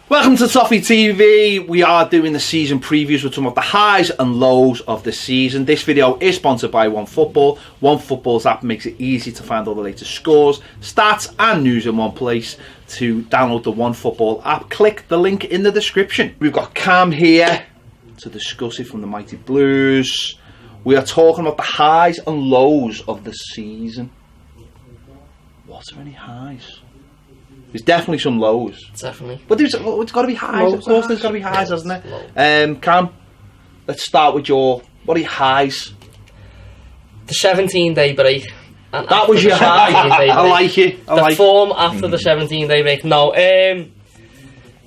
Welcome to Toffee TV. We are doing the season previews with some of the highs and lows of the season. This video is sponsored by OneFootball. OneFootball's app makes it easy to find all the latest scores, stats and news in one place. To download the OneFootball app, click the link in the description. We've got Cam here to discuss it from the Mighty Blues. We are talking about the highs and lows of the season. Was there any highs? There's definitely some lows. Definitely. But it's got to be highs. Of course, there's got to be highs, hasn't it? Cam, let's start with what are your highs? The 17-day break. And that was your high. I like it. The form after the 17-day break. No,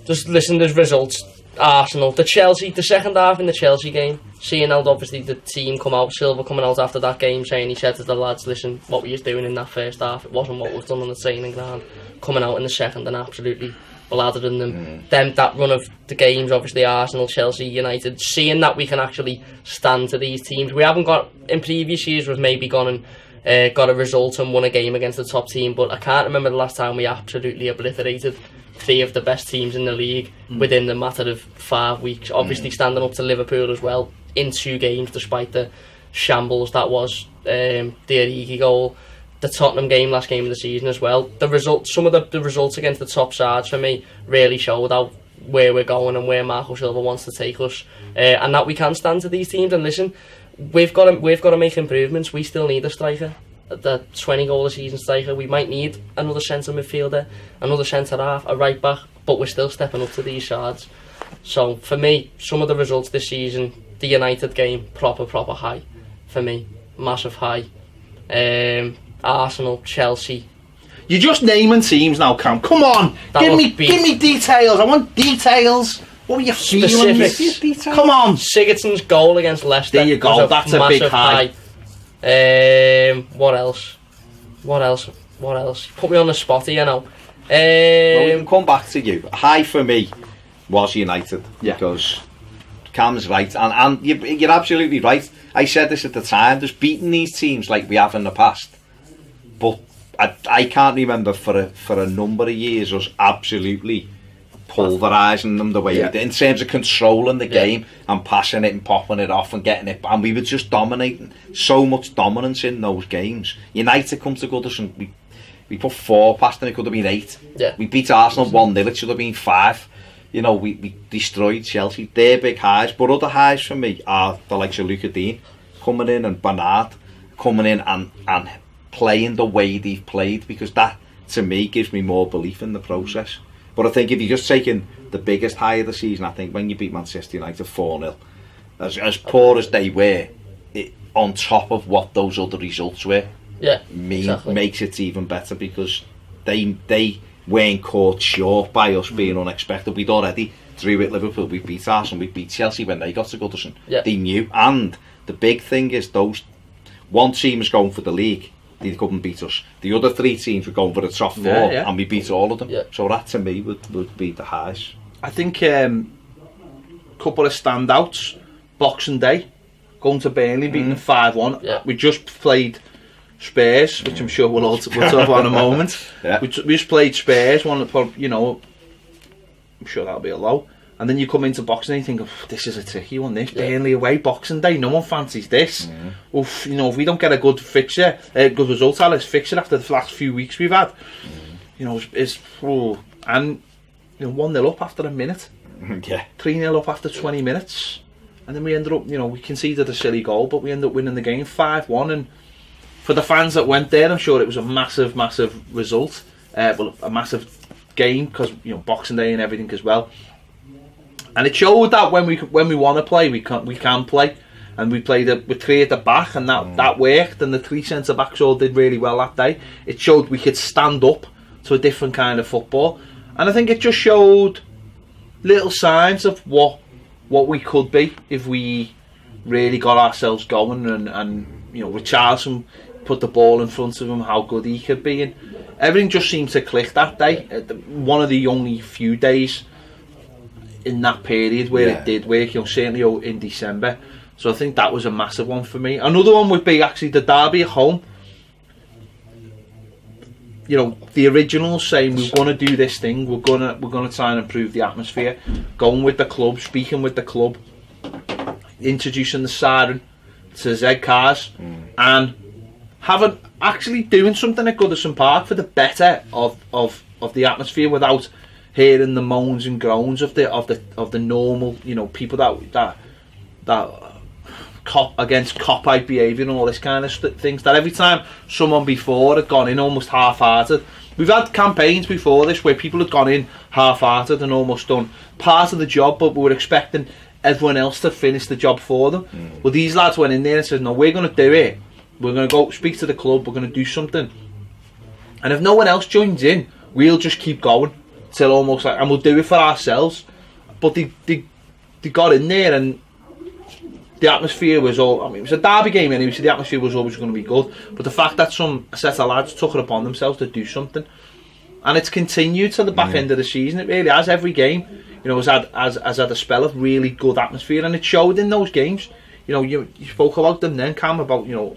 just listen to the results. Arsenal, the Chelsea, the second half in the Chelsea game. Seeing how obviously the team come out, Silva coming out after that game saying he said to the lads, listen, what we was doing in that first half, it wasn't what was done on the training ground. Coming out in the second and absolutely blathering them. Then that run of the games, obviously Arsenal, Chelsea, United, seeing that we can actually stand to these teams. We haven't got, in previous years, we've maybe gone and got a result and won a game against the top team, but I can't remember the last time we absolutely obliterated three of the best teams in the league within the matter of 5 weeks. Obviously standing up to Liverpool as well in 2 games, despite the shambles that was the Origi goal. The Tottenham game, last game of the season as well. The results, some of the results against the top sides for me really showed out where we're going and where Marco Silva wants to take us, and that we can stand to these teams. And listen, we've got to make improvements. We still need a striker, the 20 goal a season striker. We might need another centre midfielder, another centre half, a right back, but we're still stepping up to these sides. So for me, some of the results this season, the United game, proper high for me, massive high. Arsenal, Chelsea. You're just naming teams now, Cam. Come on, give me details. I want details. What were your feelings? Come on. Sigurdsson's goal against Leicester. There you go. That's a big high. What else? Put me on the spot here now. Well, we can come back to you. High for me was United, because Cam's right, and you're absolutely right. I said this at the time. Just beating these teams like we have in the past. But I can't remember for a number of years us absolutely pulverising them the way we did, in terms of controlling the game and passing it and popping it off and getting it, and we were just dominating. So much dominance in those games. United come to Goodison, we put 4 past them, it could have been 8. We beat Arsenal 1-0, it should have been 5. You know, we destroyed Chelsea. They're big highs, but other highs for me are the likes of Luca Dean coming in and Bernard coming in and playing the way they've played, because that to me gives me more belief in the process. But I think if you're just taking the biggest high of the season, I think when you beat Manchester United 4-0, as poor as they were, on top of what those other results were, makes it even better, because they weren't caught short by us being unexpected. We'd already drew at Liverpool, we beat Arsenal, we beat Chelsea when they got to Goodison. They knew, and the big thing is those one team was going for the league, they couldn't beat us. The other 3 teams were going for the top 4, and we beat all of them. So that to me would be the highs. I think couple of standouts. Boxing Day, going to Burnley, beating them 5-1. We just played Spurs, which I'm sure we'll talk about in a moment. We just played Spurs, one that, you know, I'm sure that'll be a low. And then you come into Boxing Day and think, oh, this is a tricky one, this. Burnley away, Boxing Day, no one fancies this. Oof, you know, if we don't get a good fixture, good result out of this fixture after the last few weeks we've had, you know, and you know, 1-0 up after a minute, 3-0 up after 20 minutes, and then we ended up, you know, we conceded a silly goal, but we ended up winning the game 5-1. And for the fans that went there, I'm sure it was a massive result, well, a massive game, because, you know, Boxing Day and everything as well. And it showed that when we want to play, we can play, and we played with 3 at the back, and that worked. And the 3 centre backs all did really well that day. It showed we could stand up to a different kind of football, and I think it just showed little signs of what we could be if we really got ourselves going. And you know, Richarlison put the ball in front of him, how good he could be, and everything just seemed to click that day. One of the only few days in that period where it did work, you know, certainly in December. So I think that was a massive one for me. Another one would be actually the derby at home. you know, the originals saying we're going to do this thing, we're gonna try and improve the atmosphere, going with the club, speaking with the club, introducing the siren to Z cars, and actually doing something at Goodison Park for the better of the atmosphere, without hearing the moans and groans of the normal, you know, people that cop against cop-out behaviour and all this kind of things, that every time someone before had gone in almost half-hearted. We've had campaigns before this where people had gone in half-hearted and almost done part of the job, but we were expecting everyone else to finish the job for them. Well, these lads went in there and said, no, we're going to do it. We're going to go speak to the club, we're going to do something. And if no one else joins in, we'll just keep going till almost like, and we'll do it for ourselves. But they got in there, and the atmosphere was all, I mean, it was a derby game anyway, so the atmosphere was always going to be good. But the fact that a set of lads took it upon themselves to do something, and it's continued to the back end of the season, it really has. Every game, you know, has had a spell of really good atmosphere, and it showed in those games. You know, you spoke about them then, Cam, about, you know,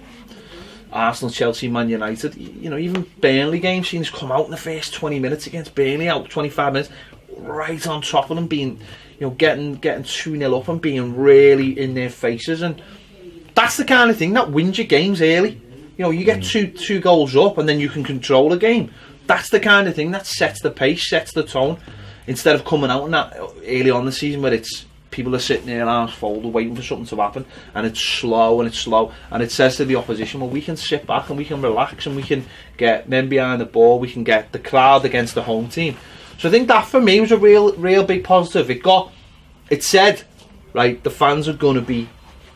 Arsenal, Chelsea, Man United. You know, even Burnley games seems come out in the first 20 minutes against Burnley, out 25 minutes, right on top of them, being, you know, getting 2-0 up and being really in their faces. And that's the kind of thing that wins your games early. You know, you get two goals up and then you can control the game. That's the kind of thing that sets the pace, sets the tone, instead of coming out in that early on in the season where it's people are sitting there arms folded waiting for something to happen, and it's slow and it says to the opposition, well, we can sit back and we can relax and we can get men behind the ball, we can get the crowd against the home team. So I think that for me was a real big positive. It said, right, the fans are going to be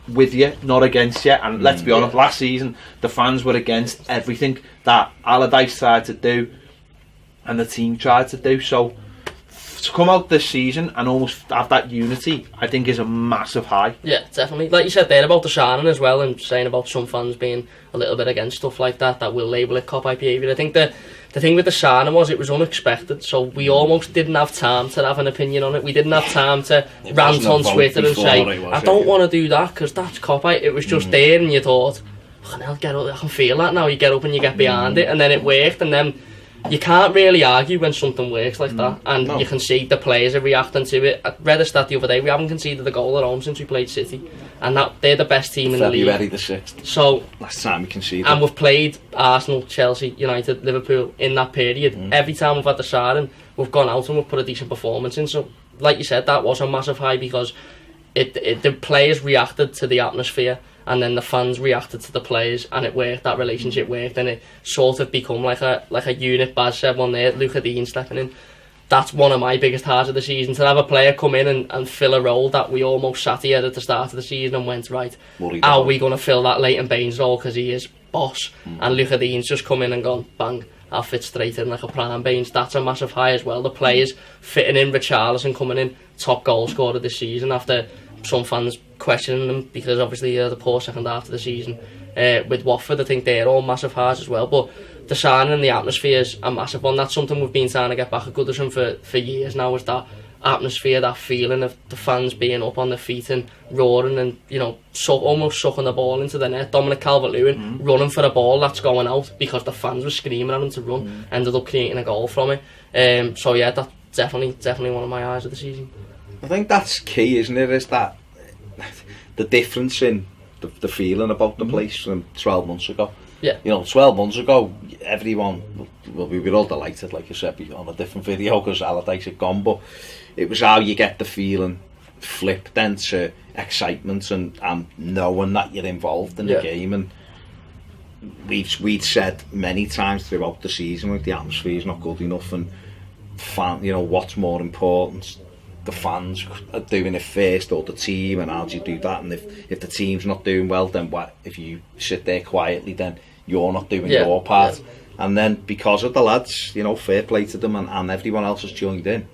with you, not against you. And let's be honest, last season the fans were against everything that Allardyce tried to do and the team tried to do. So to come out this season and almost have that unity, I think is a massive high. Yeah, definitely. Like you said there about the signing as well, and saying about some fans being a little bit against stuff like that will label it cop-out behaviour. I think the thing with the signing was it was unexpected, so we almost didn't have time to have an opinion on it. We didn't have time to rant on Twitter and say, I don't want to do that because that's cop-out. It was just there, and you thought, I'll get up, I can feel that now. You get up and you get behind it, and then it worked, and then you can't really argue when something works like that, and you can see the players are reacting to it. I read a stat the other day, we haven't conceded a goal at home since we played City, and that they're the best team in the league. February the 6th. So last time we conceded. And we've played Arsenal, Chelsea, United, Liverpool in that period. Every time we've had the siren, we've gone out and we've put a decent performance in. So, like you said, that was a massive high because the players reacted to the atmosphere, and then the fans reacted to the players, and it worked. That relationship worked, and it sort of become like a unit. Baz said one there, Luca Dean stepping in. That's one of my biggest highs of the season, to have a player come in and fill a role that we almost sat here at the start of the season and went, right, how are we going to fill that Leighton Baines role because he is boss, and Luca Dean's just come in and gone, bang, I'll fit straight in like a Prime Baines. That's a massive high as well. The players fitting in, Richarlison coming in, top goal scorer this season, after some fans questioning them because obviously the poor second half of the season with Watford. I think they're all massive highs as well, but the signing and the atmosphere is a massive one. That's something we've been trying to get back at Goodison for years now, is that atmosphere, that feeling of the fans being up on their feet and roaring and, you know, almost sucking the ball into the net. Dominic Calvert-Lewin running for a ball that's going out because the fans were screaming at him to run, ended up creating a goal from it. So yeah, that's definitely one of my highs of the season. I think that's key, isn't it? Is that the difference in the feeling about the place from 12 months ago. Yeah. You know, 12 months ago, everyone, well, we were all delighted, like I said, on a different video because Allardyce had gone, but it was how you get the feeling flip then to excitement and knowing that you're involved in the game. And we'd said many times throughout the season, like, the atmosphere is not good enough, and you know, what's more important, the fans are doing it first or the team, and how do you do that? And if the team's not doing well, then what? If you sit there quietly, then you're not doing your part. And then because of the lads, you know, fair play to them, and everyone else has joined in,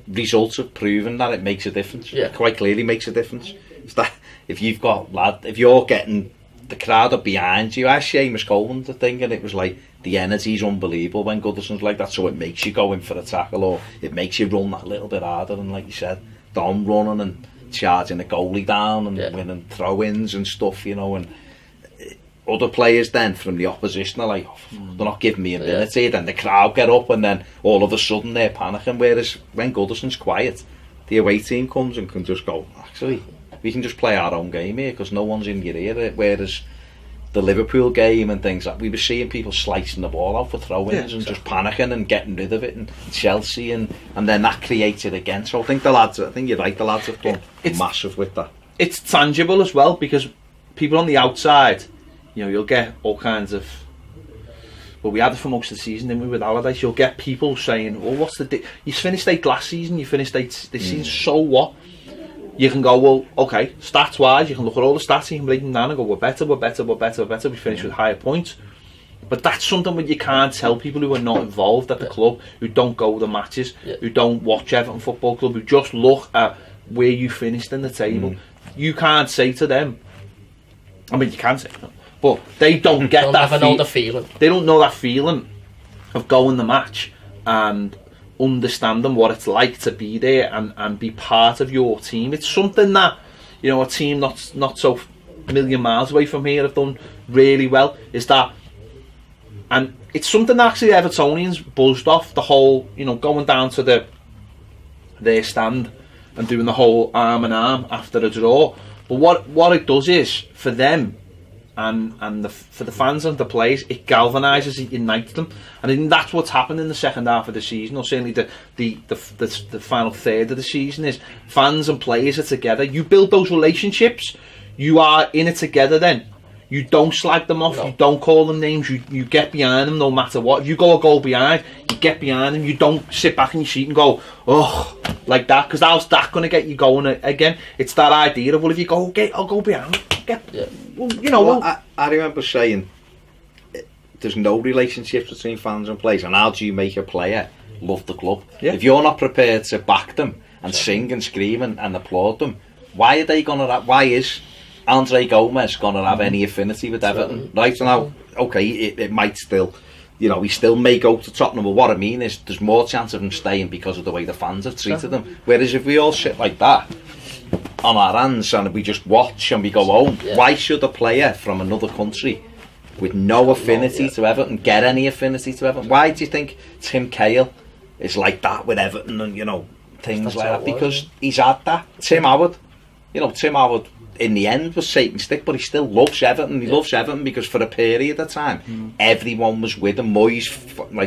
results have proven that it makes a difference. It quite clearly makes a difference. It's that if you're getting the crowd are behind you, as Seamus Coleman the thing, and it was like the energy's unbelievable when Goodison's like that, so it makes you go in for a tackle, or it makes you run that little bit harder, and like you said, Dom running and charging the goalie down and winning throw-ins and stuff, you know, and other players then from the opposition are like, they're not giving me a minute here. Then the crowd get up and then all of a sudden they're panicking. Whereas when Goodison's quiet, the away team comes and can just go, actually, we can just play our own game here because no one's in your ear. Whereas the Liverpool game and things like, we were seeing people slicing the ball out for throw-ins and just panicking and getting rid of it, and Chelsea and then that creates it again. So I think you're right, the lads have done massive with that. It's tangible as well, because people on the outside, you'll get all kinds of, well, we had it for most of the season, didn't we, with Allardyce? You'll get people saying, well, what's the you finished 8th last season, you finished 8th this season, so what? You can go, well, okay, stats wise, you can look at all the stats and you can break them down and go, we're better, we finished with higher points. But that's something that you can't tell people who are not involved at the club, who don't go to the matches, who don't watch Everton Football Club, who just look at where you finished in the table. You can't say to them, I mean, you can say to them, but they don't get that feeling. They don't know that feeling of going the match and understanding what it's like to be there and be part of your team. It's something that, a team not so million miles away from here have done really well, is that, and it's something that actually Evertonians buzzed off, the whole, going down to their stand and doing the whole arm in arm after a draw. But what it does is, for them and for the fans and the players, it galvanises, it unites them, and I think that's what's happened in the second half of the season, or certainly the final third of the season, is fans and players are together. You build those relationships, you are in it together then. You don't slag them off, you don't call them names, you get behind them no matter what. If you go a goal behind, you get behind them, you don't sit back in your seat and go, oh, like that, because how's that going to get you going again? It's that idea of, well, if you go, okay, I'll go behind. I remember saying, there's no relationships between fans and players, and how do you make a player love the club? If you're not prepared to back them and sing and scream and applaud them, why is Andre Gomez going to have any affinity with Everton? Right, so now, okay, it might still, he still may go to Tottenham, but what I mean is there's more chance of him staying because of the way the fans have treated him. Whereas if we all sit like that on our hands and we just watch and we go home, why should a player from another country with no affinity to Everton get any affinity to Everton? Why do you think Tim Cahill is like that with Everton and, things like that? Because he's had that. Tim Howard in the end was Satan's stick, but he still loves Everton. He loves Everton because for a period of time, everyone was with him. Moyes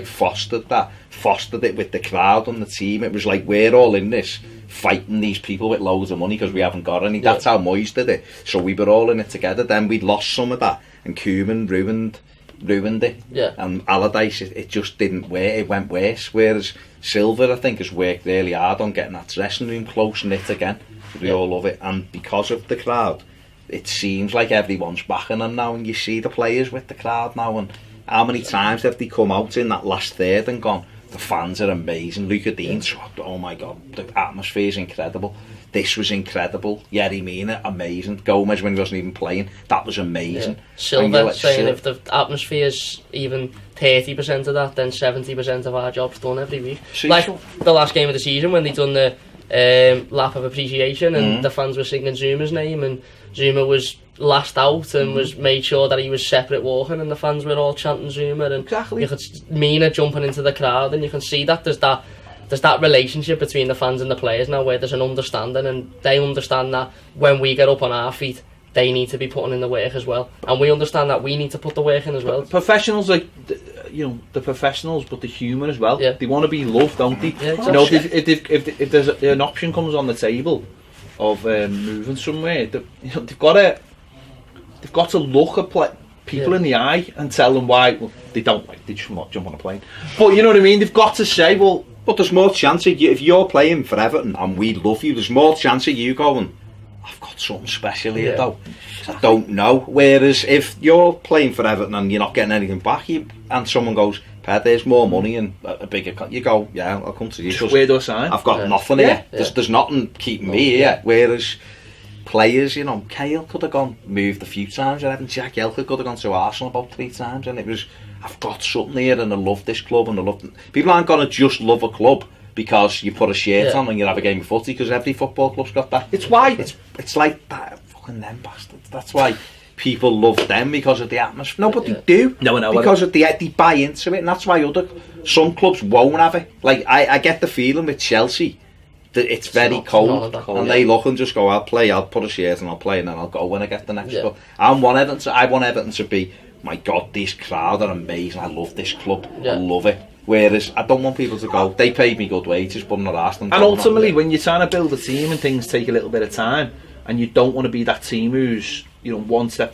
fostered it with the crowd and the team. It was like, we're all in this, fighting these people with loads of money because we haven't got any. That's how Moyes did it. So we were all in it together. Then we'd lost some of that, and Koeman ruined it. And Allardyce, it just didn't work. It went worse. Whereas Silver, I think, has worked really hard on getting that dressing room close knit again. We all love it, and because of the crowd, it seems like everyone's backing them now, and you see the players with the crowd now, and how many times have they come out in that last third and gone, the fans are amazing. Luca Dean, oh my god, the atmosphere is incredible. This was incredible. Yerry Mina, amazing. Gomez, when he wasn't even playing, that was amazing. Silver saying if the atmosphere is even 30% of that, then 70% of our job's done every week. Like the last game of the season when they done the lap of appreciation and the fans were singing Zuma's name, and Zuma was last out and was made sure that he was separate walking, and the fans were all chanting Zuma, and you could Mina jumping into the crowd, and you can see that there's that relationship between the fans and the players now, where there's an understanding, and they understand that when we get up on our feet, they need to be putting in the work as well, and we understand that we need to put the work in as well. Professionals, like the professionals, but the humour as well. They want to be loved, don't they? If there's an option comes on the table of moving somewhere, they've got to look at people in the eye and tell them why. Well, they don't like, they just want to jump on a plane, but you know what I mean. They've got to say, well, but there's more chance of you, if you're playing for Everton and we love you, there's more chance of you going, I've got something special here though. I don't know. Whereas if you're playing for Everton and you're not getting anything back, and someone goes, Pat, there's more money and a bigger, you go, yeah, I'll come to you. Where do I sign? I've got nothing here. There's nothing keeping me here. Whereas players, Cahill could have moved a few times, and Jack Elker could have gone to Arsenal about 3 times, and it was, I've got something here and I love this club and I love. People aren't going to just love a club because you put a shirt on and you have a game of footy, because every football club's got that. It's why it's like that. Fucking them bastards. That's why people love them because of the atmosphere. No, but they do. No, because of they buy into it, and that's why some clubs won't have it. Like I get the feeling with Chelsea that it's very cold, and they look and just go, I'll put a shirt and I'll play, and then I'll go when I get the next club. I want Everton to be, my God, this crowd are amazing. I love this club. I love it. Whereas I don't want people to go, they paid me good wages, but I'm not asking them. And ultimately, when you're trying to build a team and things take a little bit of time, and you don't want to be that team who's, you know, one step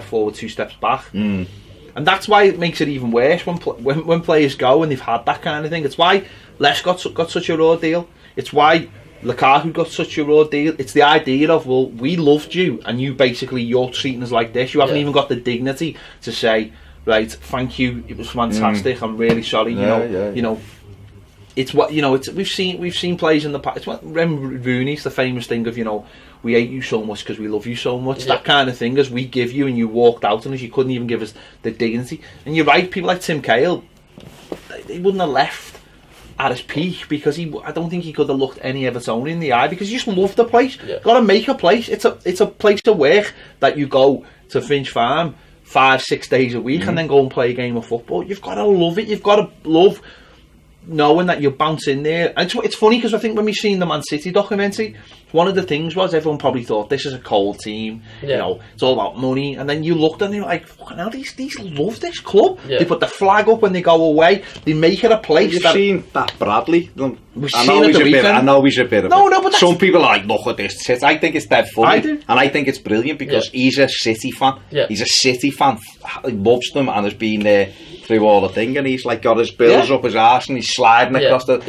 forward, 2 steps back. And that's why it makes it even worse when players go and they've had that kind of thing. It's why Les got such a raw deal. It's why Lukaku got such a raw deal. It's the idea of, well, we loved you, and you're treating us like this. You haven't even got the dignity to say, right, thank you, it was fantastic. I'm really sorry. You know. It's what, you know. It's we've seen players in the past. It's what Rooney's the famous thing of, you know, we hate you so much because we love you so much. That kind of thing, as we give you and you walked out on us, you couldn't even give us the dignity. And you're right, people like Tim Cahill, they wouldn't have left at his peak because I don't think he could have looked any Evertonian in the eye, because he just loved the place. Got to make a place. It's a place of work that you go to Finch Farm 5-6 days a week and then go and play a game of football. You've got to love it. You've got to love knowing that you bounce in there. And it's funny because I think when we seen the Man City documentary, one of the things was everyone probably thought this is a cold team, you know, it's all about money. And then you looked and you're like, fucking hell, these love this club. They put the flag up when they go away. They make it a place. You've seen that Bradley. I know he's a bit of but some people are like, look at this. I think it's dead funny. I do. And I think it's brilliant because he's a City fan. He's a City fan. He loves them and has been there through all the thing, and he's like got his bills up his arse and he's sliding across the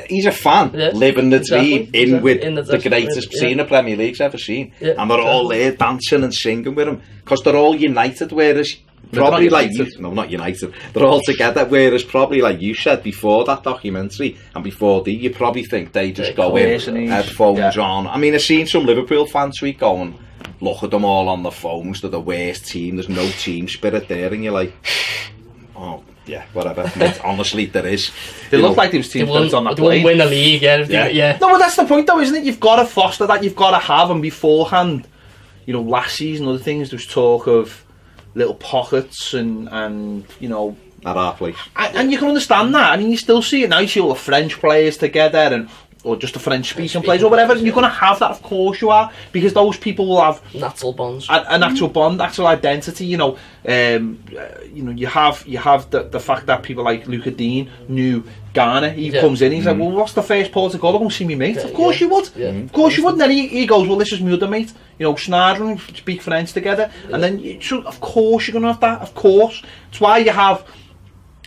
he's a fan living the dream with the greatest scene the Premier League's ever seen, and they're all there dancing and singing with him because they're all united, whereas probably like not united, they're all together, whereas probably like you said before that documentary and before you probably think they just go in headphones on. I mean, I've seen some Liverpool fans tweet going, look at them all on the phones, they're the worst team, there's no team spirit there, and you're like, oh yeah, whatever. Honestly, there is. They look like those teams that's on that plane. They won't win the league, No, but that's the point though, isn't it? You've got to foster that, you've got to have them beforehand. You know, last season, other things, there was talk of little pockets and you know, at our place. And you can understand that. I mean, you still see it now, you see all the French players together or just the French-speaking players or whatever. You're going to have that, of course you are, because those people will have natural bonds, a natural bond, natural identity. You know, you have the fact that people like Luca Dean knew Ghana. He comes in, he's like, well, what's the first port to go? Go and see me mate. Of course you would. Of course you would. And then he goes, well, this is my other mate. You know, Snarden, speak French together, and then of course you're going to have that. Of course, it's why you have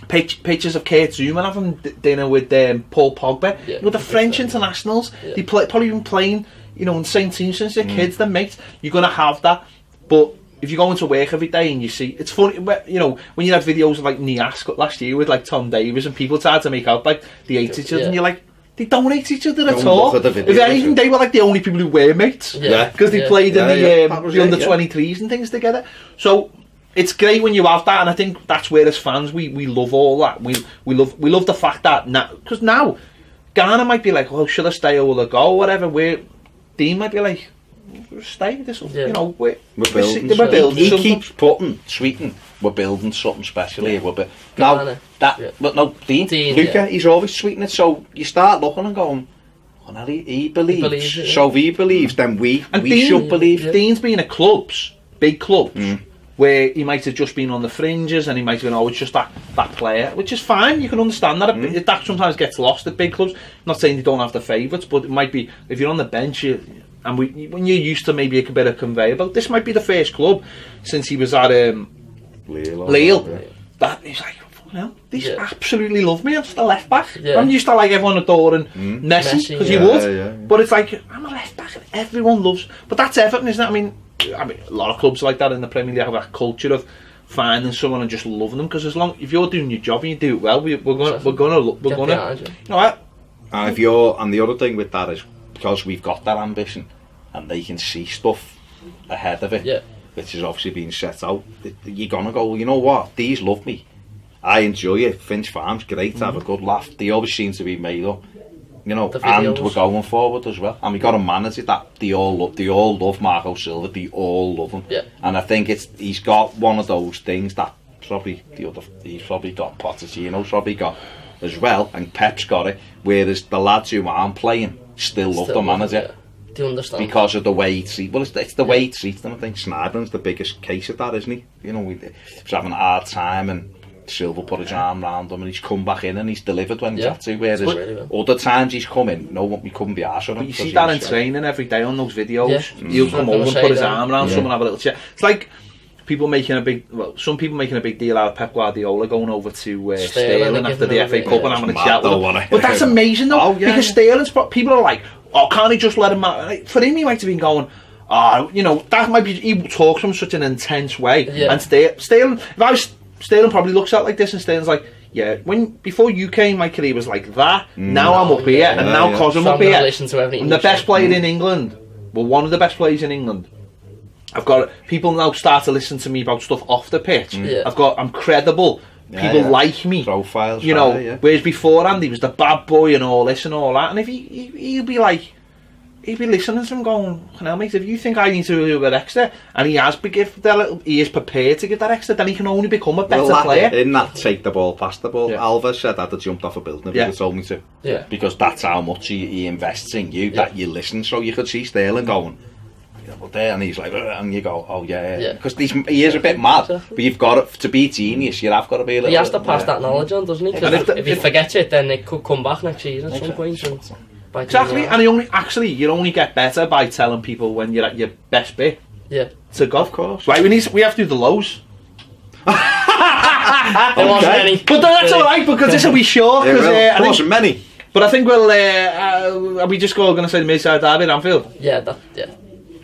pictures of Kurt Zuma having dinner with Paul Pogba. You know, the French internationals, they probably been playing, you know, in the same team since they're kids, they're mates. You're going to have that. But if you go into work every day and you see, it's funny, you know, when you had videos of like Nias last year with like Tom Davies and people tried to make out like they hate each other, and you're like, they don't hate each other at all. If anything, they were like the only people who were mates, because they played in the under-23s and things together. So it's great when you have that, and I think that's where as fans we love all that. We love the fact that because now Ghana might be like, well, should I stay or will I go, or whatever. Where Dean might be like, stay. This, you know, we're building. He keeps putting tweeting, we're building something special here. But no, Dean Luca, he's always tweeting it. So you start looking and going, oh, now he believes. So if he believes, then we should believe. Dean's been at big clubs. Where he might have just been on the fringes and he might have gone, oh, it's just that player, which is fine, you can understand that. That sometimes gets lost at big clubs. I'm not saying they don't have the favourites, but it might be, if you're on the bench, when you're used to maybe a bit of conveyor belt, this might be the first club since he was at Lille, that he's like, well, these absolutely love me. I'm just a left back. I'm used to like everyone adoring Messi, because you would. But it's like, I'm a left back and everyone loves. But that's Everton, isn't it? I mean, a lot of clubs like that in the Premier League have that culture of finding someone and just loving them, because if you're doing your job and you do it well, we're gonna you know what? And the other thing with that is because we've got that ambition and they can see stuff ahead of it, which is obviously being set out. You're gonna go, you know what? These love me. I enjoy it. Finch Farm's great to have a good laugh. They always seem to be made up. you know, and we're going forward as well. And we got a manager that they all love Marco Silva. They all love him. Yeah. And I think he's got one of those things that he's probably got Pochettino's probably got as well, and Pep's got it. Whereas the lads who aren't playing still love the manager. Yeah. Do you understand? Because of the way he treats. Well, it's the way he treats them. I think Snyder's the biggest case of that, isn't he? You know, he's having a hard time, and Silva put his arm round him, and he's come back in and he's delivered when he's had to. Whereas other times he's come in, we couldn't be arsed with him. But you see that in training every day on those videos. Yeah. He'll come over and put his arm around someone and have a little chat. It's like some people making a big deal out of Pep Guardiola going over to Sterling after the FA Cup and having a chat with him. But that's amazing though, because Sterling's, people are like, oh, can't he just let him out? For him, he might have been going, you know, that might be, he talks from such an intense way. Yeah. And Sterling, Sterling probably looks at it like this, and Sterling's like, yeah, before you came, my career was like that. Now I'm up here, and now because I'm up here, I'm the best player in England. Well, one of the best players in England. I've got people now start to listen to me about stuff off the pitch. I'm credible. People like me. Profiles, you know. Whereas beforehand, he was the bad boy and all this and all that. And if he'd be like, he'd be listening to him going, "Hell, mate, if you think I need to do a bit extra," and he is prepared to give that extra, then he can only become a better player. In that take the ball, pass the ball. Alves said that he jumped off a building if he told me to. Yeah. Because that's how much he invests in you, that you listen. So you could see Sterling going, and he's like, and you go, oh yeah, because he is a bit mad, but you've got to be a genius. You have got to be a little. He has to pass that knowledge on, doesn't he? Because if he forgets it, then it could come back next season at some point. Exactly, and you only get better by telling people when you're at your best bit. Yeah, to go, of course. Right, we have to do the lows. There wasn't any, but that's all right because this will be short. There wasn't many. But I think are we just going to say the Merseyside derby at Anfield? Yeah,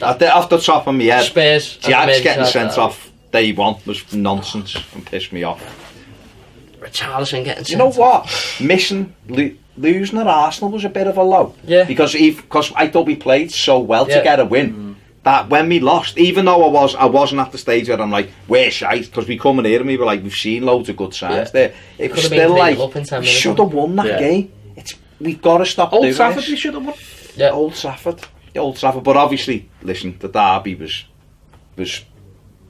off the top of my head, Spurs. Jack's getting sent off day one was nonsense and pissed me off. Richarlison getting sent off. You know what? Losing at Arsenal was a bit of a low. Yeah. Because I thought we played so well to get a win. That when we lost, even though I wasn't at the stage where I'm like, we're shite, because we come in here and we were like, we've seen loads of good signs there. It was still like, we should have won that game. We've got to stop doing this. Old Trafford, we should have won. Yeah, Old Trafford. But obviously, listen, the derby was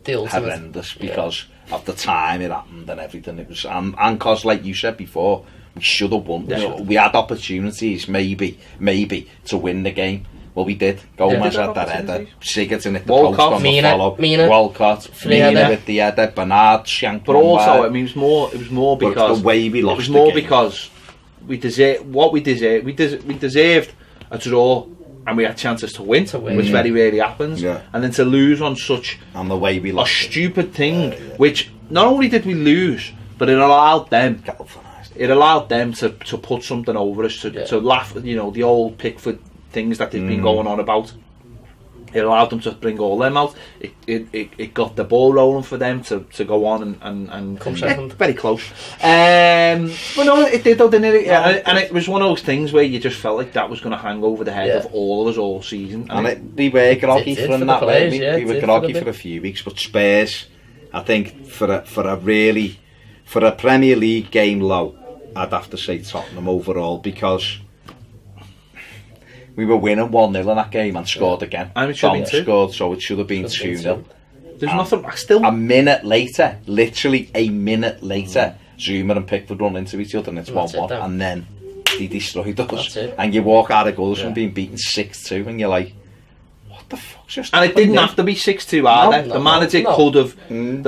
horrendous because of the time it happened and everything. It was, and because, like you said before, we should have won. Yeah. We had opportunities, maybe, to win the game. Well, we did. Gomez had that header. Sigurdsson hit the post on the follow. Walcott, Mina with the header. Bernard shanked. But also, I mean, it was more because the way we lost. It was more because we deserved a draw. And we had chances to win, which very rarely happens. Yeah. And then to lose on such and the way we lost a stupid thing, which not only did we lose, but it allowed them to put something over us, to laugh, you know, the old Pickford things that they've been going on about. It allowed them to bring all them out. It got the ball rolling for them to go on and come second. Very close. But no, it did though, didn't it? And it was one of those things where you just felt like that was going to hang over the head of all of us all season. And they were groggy from that way. They were groggy for a few weeks, but Spurs, I think, for a Premier League game low, I'd have to say Tottenham overall, because we were winning 1-0 in that game and scored again. And it should have been 2. Scored, so it should have been 2-0. There's nothing. Still, a minute later, literally a minute later, Zuma and Pickford run into each other and it's 1-1, and then they destroyed us. And you walk out of goals from being beaten 6-2, and you're like, what the fuck's just happened? And it didn't have to be 6-2 either. The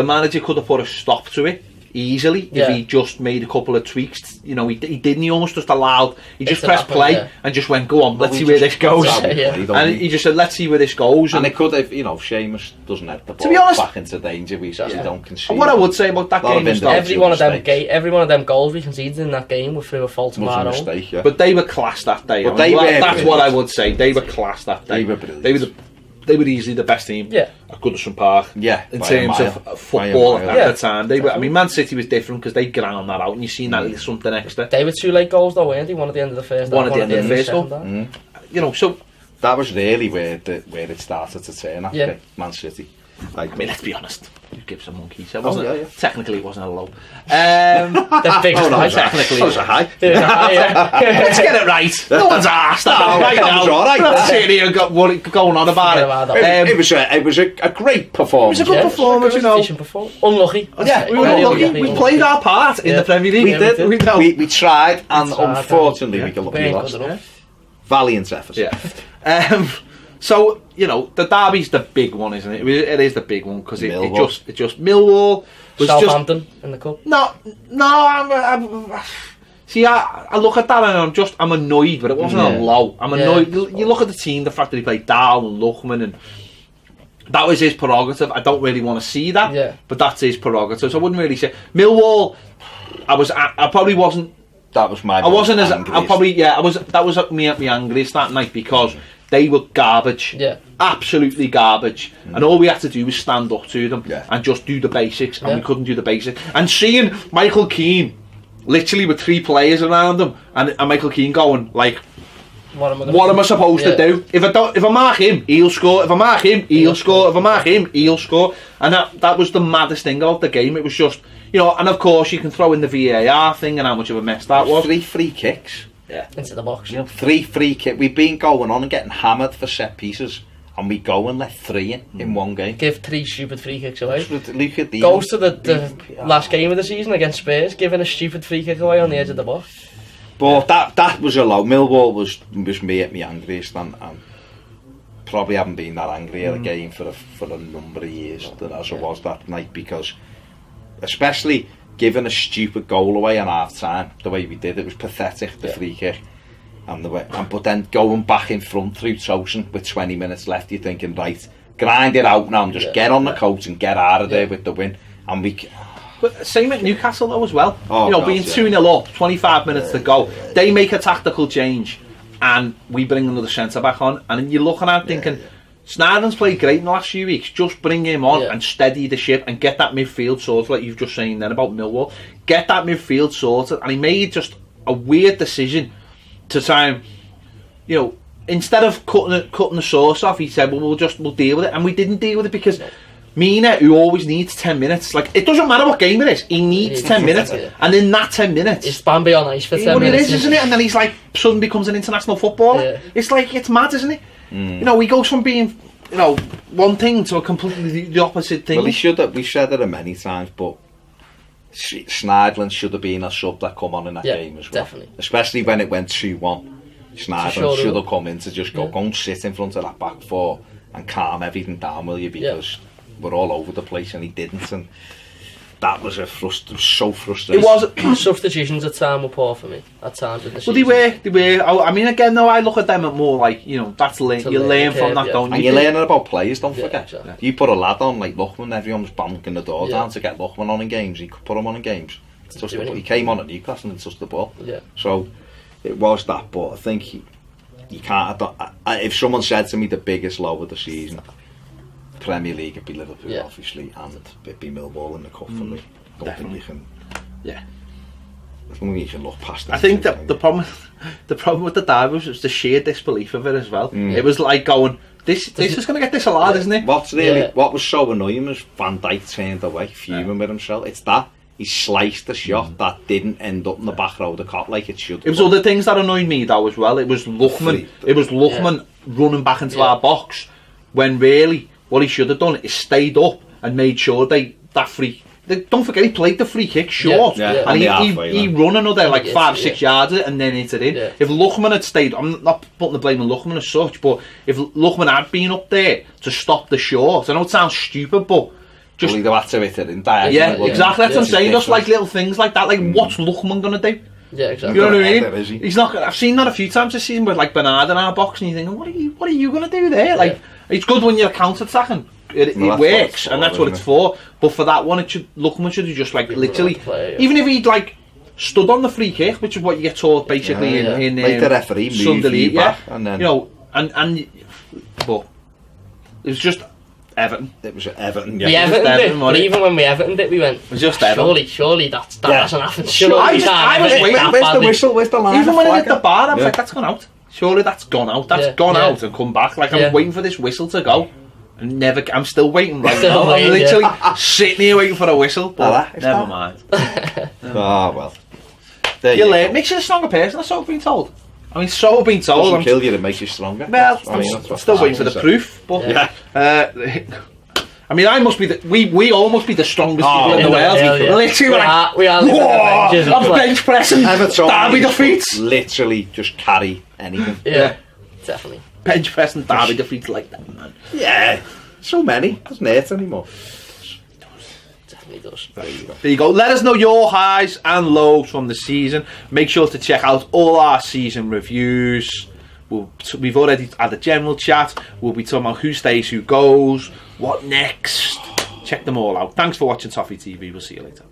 manager could have put a stop to it easily if he just made a couple of tweaks. You know, he didn't. He almost just allowed. He just pressed play and just went, "Go on, let's see where this goes." And he just said, "Let's see where this goes." And it could have, you know, Seamus doesn't have the ball back into danger. We don't concede. What I would say about that game is every one of them goals we conceded in that game were through a fault of our own. But they were class that day. That's what I would say. They were class that day. They were easily the best team at Goodison Park. Yeah, in terms of football at the time. They were. I mean, Man City was different because they ground that out, and you seen that little something extra. They were 2 late goals though, weren't they? One at the end of the first. One at the end of the first goal. You know, so that was really where it started to turn after Man City. I mean, let's be honest. Who gives a monkey? So technically, it wasn't a low. The biggest technically, that was a high. Let's get it right. No one's asked that right now. That was all right. Let's see here got what going on about it. It was a great performance. It was a good performance, you know. Unlucky. Yeah, we were unlucky. We played our part in the Premier League. We did. We tried, and unfortunately, we got lucky lost. Valiant effort. Yeah. So, you know, the derby's the big one, isn't it? It is the big one because it just Millwall was Southampton in the cup. No. See, I look at that and I'm annoyed, but it wasn't a low. I'm annoyed. You look at the team, the fact that he played Dahl and Luchman, and that was his prerogative. I don't really want to see that, but that's his prerogative. So I wouldn't really say Millwall. I probably wasn't. That was my. I wasn't as. I probably that was me at my angriest that night because. They were garbage, absolutely garbage, and all we had to do was stand up to them and just do the basics, and we couldn't do the basics. And seeing Michael Keane, literally with 3 players around him, and Michael Keane going like, "What am I supposed to do? If I mark him, he'll score. If I mark him, he'll score. If I mark him, he'll score." And that was the maddest thing about the game. It was just, you know, and of course you can throw in the VAR thing and how much of a mess that was. 3 free kicks. Into the box. You know, 3 free kicks. We've been going on and getting hammered for set pieces, and we go and let 3 in one game. Give 3 stupid free kicks away. Look at these. Goes to the last game of the season against Spurs, giving a stupid free kick away on the edge of the box. But that was a low. Millwall was me at my angriest, and probably haven't been that angry at a game for a number of years as I was that night, because especially giving a stupid goal away in half time the way we did, it was pathetic, the free kick, but then going back in front through Tosin with 20 minutes left, you're thinking, right, grind it out now and just get on the coach and get out of there with the win. And we but same at Newcastle though as well, being 2-0 up, 25 minutes to go, they make a tactical change and we bring another centre back on, and you're looking at thinking Snyder's played great in the last few weeks. Just bring him on and steady the ship and get that midfield sorted, like you've just saying then about Millwall. Get that midfield sorted, and he made just a weird decision to try and, you know, instead of cutting the sauce off, he said, "Well, we'll deal with it," and we didn't deal with it because Mina, who always needs 10 minutes, like it doesn't matter what game it is, he needs 10 minutes, and in that 10 minutes, it's Bambi on ice for 10 minutes. It is, isn't it? And then he's like suddenly becomes an international footballer. It's like it's mad, isn't it? You know, he goes from being, you know, one thing to a completely the opposite thing. Well, we've said it many times, but Schneidlin should have been a sub that come on in that game as well. Definitely. Especially when it went 2-1. Schneidlin should have come in to just go and sit in front of that back four and calm everything down, will you? Because we're all over the place, and he didn't, and that was so frustrating. It was. Substitutions at time were poor for me at times in the season. Well, they were. I mean, again, though, I look at them at more like, you know, that's you learn from that, don't you? And you're learning about players, don't forget. Exactly. You put a lad on like Luchman, everyone was banging the door down to get Luchman on in games. He could put him on in games. He came on at Newcastle and touched the ball. So it was that, but I think you can't. If someone said to me the biggest low of the season, Premier League, it'd be Liverpool, obviously, and it'd be Millwall in the cup for me. Don't think you can. I don't think you can look past it. I think that the problem with the derby was the sheer disbelief of it as well. It was like going, this is going to get disallowed, isn't it? What was so annoying was Van Dijk turned away, fuming with himself. It's that he sliced the shot that didn't end up in the back row of the cop like it should. It was other things that annoyed me though as well. It was Luchman running back into our box when really what he should have done is stayed up and made sure don't forget he played the free kick short, and he run another like 5-6 yards and then hit it in. If Luchman had stayed, I'm not putting the blame on Luchman as such, but if Luchman had been up there to stop the short, I know it sounds stupid, but just well, had to hit it in exactly. That's what I'm saying. Just like little things like that. Like what's Luchman gonna do? Yeah, exactly. You know what I mean? He's not. I've seen that a few times this season with like Bernard in our box, and you think, what are you gonna do there? Like it's good when you're counter attacking. It works, and that's what it's for. But for that one, Luchman should have just like literally, even if he'd like stood on the free kick, which is what you get taught basically in like the referee Sunday League, and then you know, and but it was just Everton. It was Everton. We Everton, but even when we Everton did, we went. It was just Everton. Surely that's an Everton. I was waiting. Where's the whistle? Where's the line? Even when it hit the bar, I was like, that's gone out. Surely that's gone out. That's gone out and come back. Like I'm waiting for this whistle to go. I'm still waiting right Still now. waiting, I'm literally sitting here waiting for a whistle. But never mind. Oh, well. There You you learn. go. Makes you a stronger person, that's so I've been told. I mean, so I've been told. Doesn't I'm kill you, it makes you stronger. Well, I mean, I'm still waiting for the proof. But I mean, I must be we all must be the strongest people in the world. Literally, we are the Avengers. I'm bench pressing. Everton Derby defeats. literally just carry anything. Yeah, definitely. Bench pressing Derby defeats like that, man. Yeah, so many. Doesn't hurt anymore. Definitely does. There you go. Let us know your highs and lows from the season. Make sure to check out all our season reviews. We've already had a general chat. We'll be talking about who stays, who goes, what next. Check them all out. Thanks for watching Toffee TV. We'll see you later.